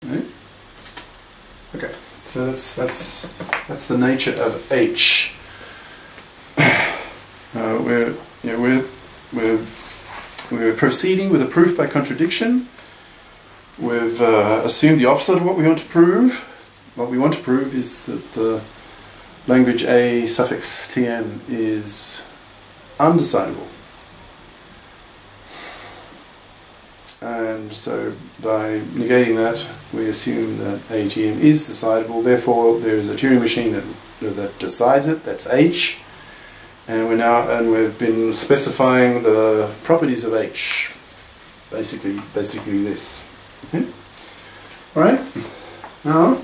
Right? Okay, so that's the nature of H. We're proceeding with a proof by contradiction. We've assumed the opposite of what we want to prove. What we want to prove is that the language A suffix TM is undecidable. And so by negating that, we assume that ATM is decidable. Therefore, there is a Turing machine that decides it. That's H. And we've been specifying the properties of H. Basically this. Okay? All right. Now,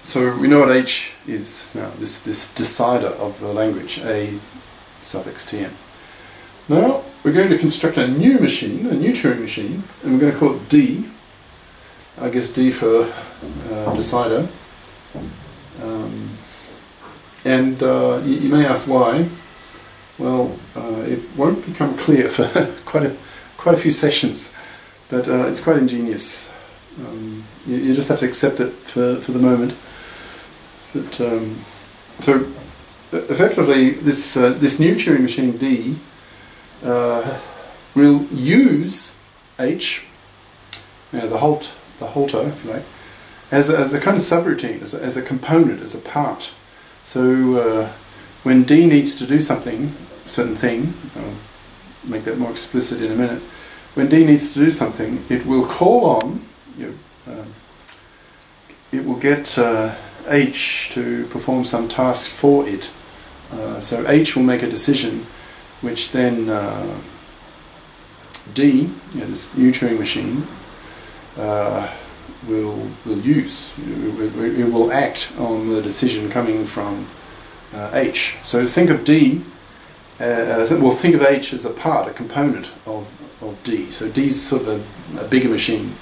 so we know what H is now. This decider of the language, A suffix TM. Now we're going to construct a new machine, a new Turing machine, and we're going to call it D. I guess D for decider. You may ask why. Well, it won't become clear for quite a few sessions, but it's quite ingenious. You just have to accept it for the moment. But so effectively, this new Turing machine D will use H, the halter, if you like, as a kind of subroutine, as a component, as a part. So when D needs to do something, a certain thing, I'll make that more explicit in a minute. When D needs to do something, it will call on, it will get H to perform some task for it. So H will make a decision, which then D, this new Turing machine, will use. It will act on the decision coming from H. So think of D. Think of H as a part, a component of D. So D is sort of a bigger machine,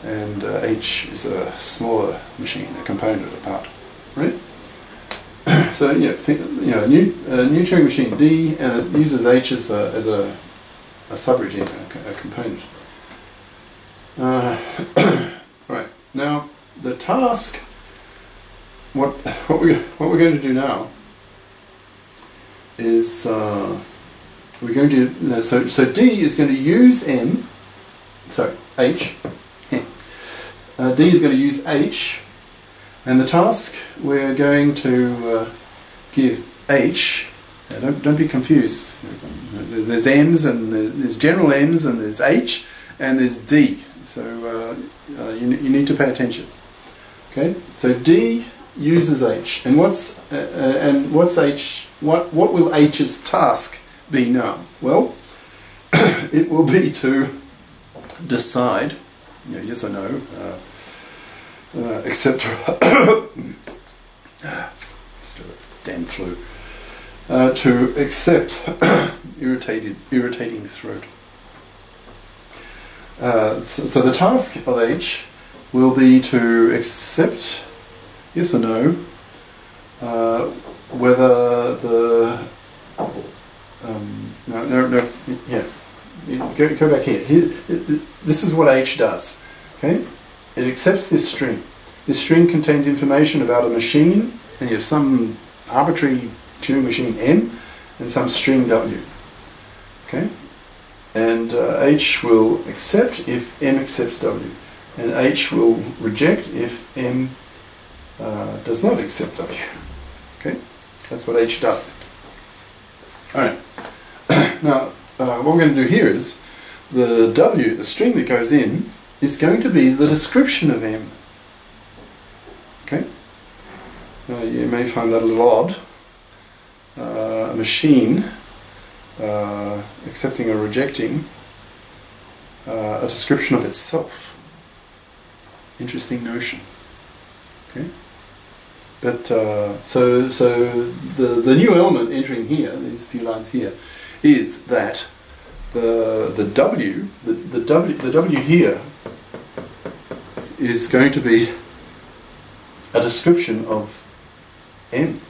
and H is a smaller machine, a component, a part. Right? So yeah, think, a new Turing machine D, and it uses H as a subroutine, a component. Right, now the task. What we're going to do now is we're going to so D is going to use H. D is going to use H, and the task we're going to give H. Don't be confused. There's M's and there's general M's and there's H and there's D. So you need to pay attention. Okay. So D uses H, and what's H? What will H's task be now? Well, it will be to decide, yes or no, etc. Damn flu. To accept irritating throat. So the task of H will be to accept, yes or no, whether the go back here. This is what H does. Okay, it accepts this string. This string contains information about a machine, and you have some arbitrary Turing machine M and some string W. Okay, and H will accept if M accepts W, and H will reject if M does not accept W. Okay, that's what H does. All right. Now, what we're going to do here is the W, the string that goes in, is going to be the description of M. Okay. You may find that a little odd. A machine accepting or rejecting a description of itself. Interesting notion. Okay. But so the new element entering here, these few lines here, is that the W here is going to be a description of M.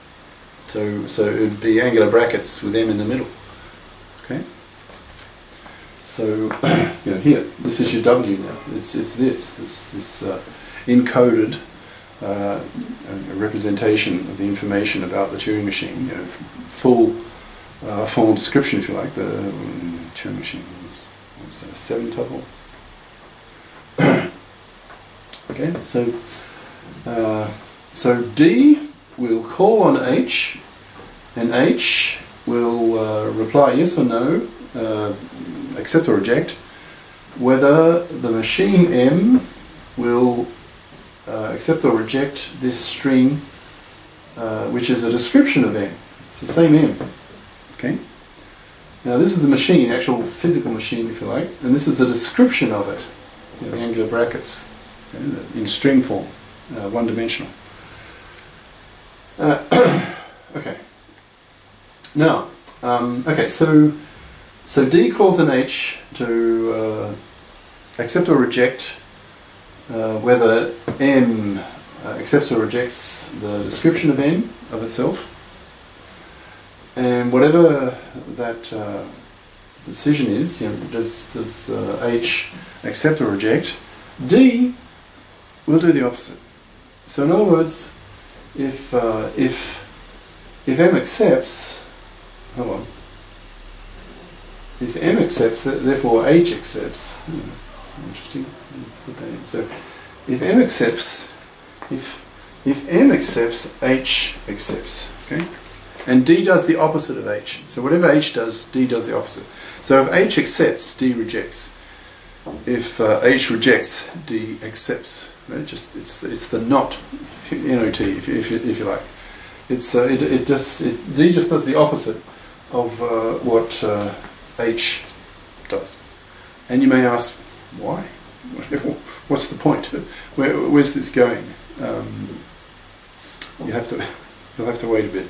So it would be angular brackets with M in the middle. Okay. So you know, here, this is your W now. It's this encoded representation of the information about the Turing machine. You know, full formal description, if you like. The Turing machine. What's that, 7 tuple? Okay, so D will call on H, and H will reply yes or no, accept or reject, whether the machine M will accept or reject this string, which is a description of M. It's the same M. Okay. Now this is the machine, the actual physical machine, if you like, and this is a description of it. You know, the angular brackets, okay, in string form, one-dimensional. Okay. Now, okay, so D calls on H to accept or reject whether M accepts or rejects the description of M of itself, and whatever that decision is, you know, does H accept or reject, D will do the opposite. So in other words, if M accepts, hold on, if M accepts, therefore H accepts. That's interesting. Put that in. So if M accepts, if M accepts, H accepts. Okay, and D does the opposite of H. So whatever H does, D does the opposite. So if H accepts, D rejects. If H rejects, D accepts. Right? Just it's the not, NOT, if you like. It's D just does the opposite of what H does. And you may ask, why? What's the point? Where's this going? You'll have to wait a bit.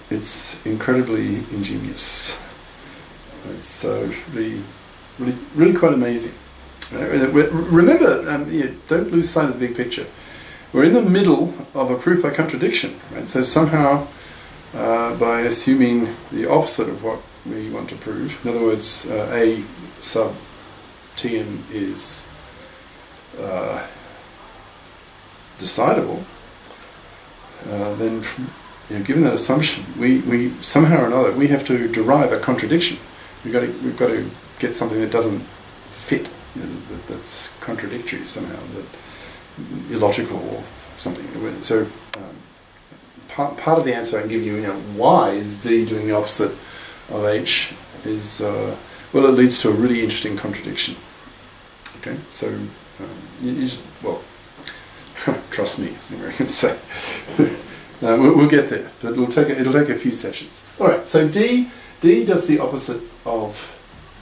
It's incredibly ingenious. It's really quite amazing. Remember, don't lose sight of the big picture. We're in the middle of a proof by contradiction, right? So somehow, by assuming the opposite of what we want to prove, in other words, A sub Tn is decidable, then given that assumption, we somehow or another we have to derive a contradiction. We've got to get something that doesn't fit, that's contradictory somehow, that illogical or something. So part of the answer I can give you, why is D doing the opposite of H is well, it leads to a really interesting contradiction. Okay, so you just, well, trust me, as the Americans say. We'll get there, but it'll take a few sessions. All right, so D does the opposite of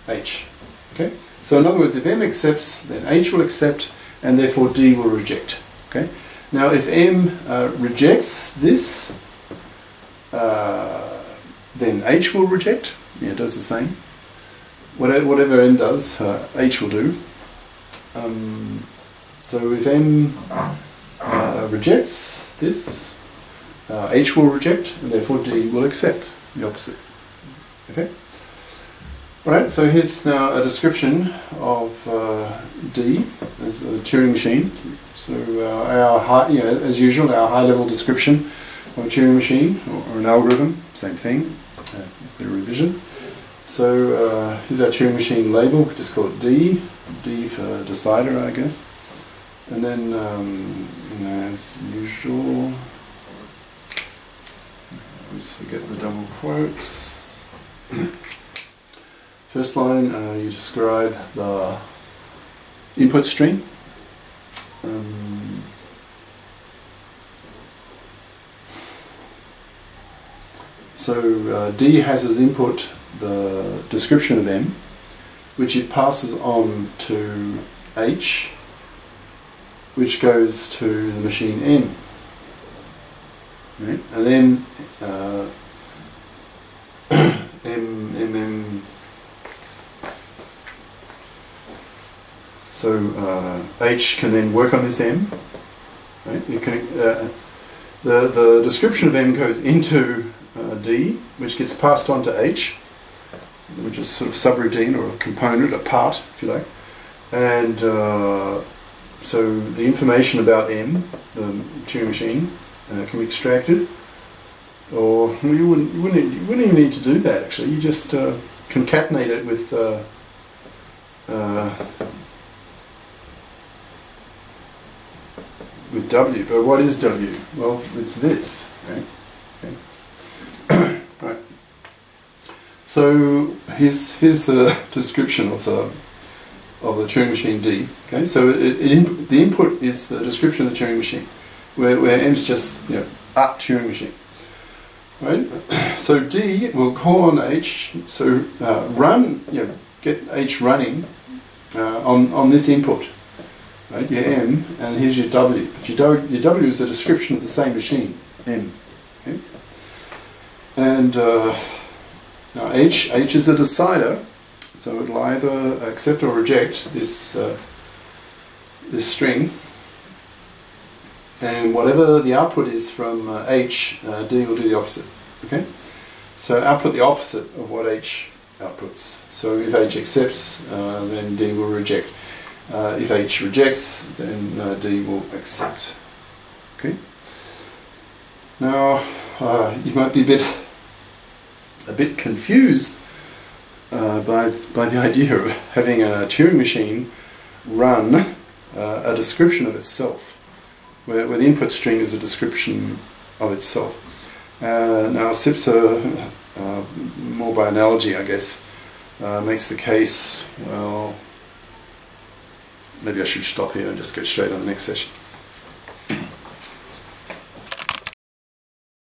H. Okay, so in other words, if M accepts, then H will accept, and therefore D will reject. Okay, now if M rejects this, then H will reject. Yeah, it does the same. Whatever M does, H will do. So if M rejects this, H will reject, and therefore D will accept the opposite. Okay. All right. So here's now a description of D as a Turing machine. So our high, as usual, our high-level description of a Turing machine or an algorithm, same thing. A bit of revision. So here's our Turing machine label. We just call it D. D for decider, I guess. And then, as usual. Let's forget the double quotes. First line, you describe the input string. So D has as input the description of M, which it passes on to H, which goes to the machine M. Right? And then so H can then work on this M. Right? You can, the description of M goes into D, which gets passed on to H, which is sort of subroutine or a component, a part, if you like. And so the information about M, the Turing machine, can be extracted. Or you wouldn't even need to do that, actually. You just concatenate it with W. But what is W? Well, it's this. Right? Okay. Right. So here's the description of the Turing machine D. Okay. So the input is the description of the Turing machine, where M's just a Turing machine. Right. So D will call on H. So run. Get H running on this input. Right, your M, and here's your W. But your W is a description of the same machine, M. Okay? And now H is a decider, so it'll either accept or reject this this string, and whatever the output is from H, D will do the opposite. Okay, so output the opposite of what H outputs. So if H accepts, then D will reject. If H rejects, then D will accept. Okay. Now you might be a bit confused by the idea of having a Turing machine run a description of itself, where the input string is a description of itself. Now Sipser, more by analogy, I guess, makes the case, well, maybe I should stop here and just go straight on the next session.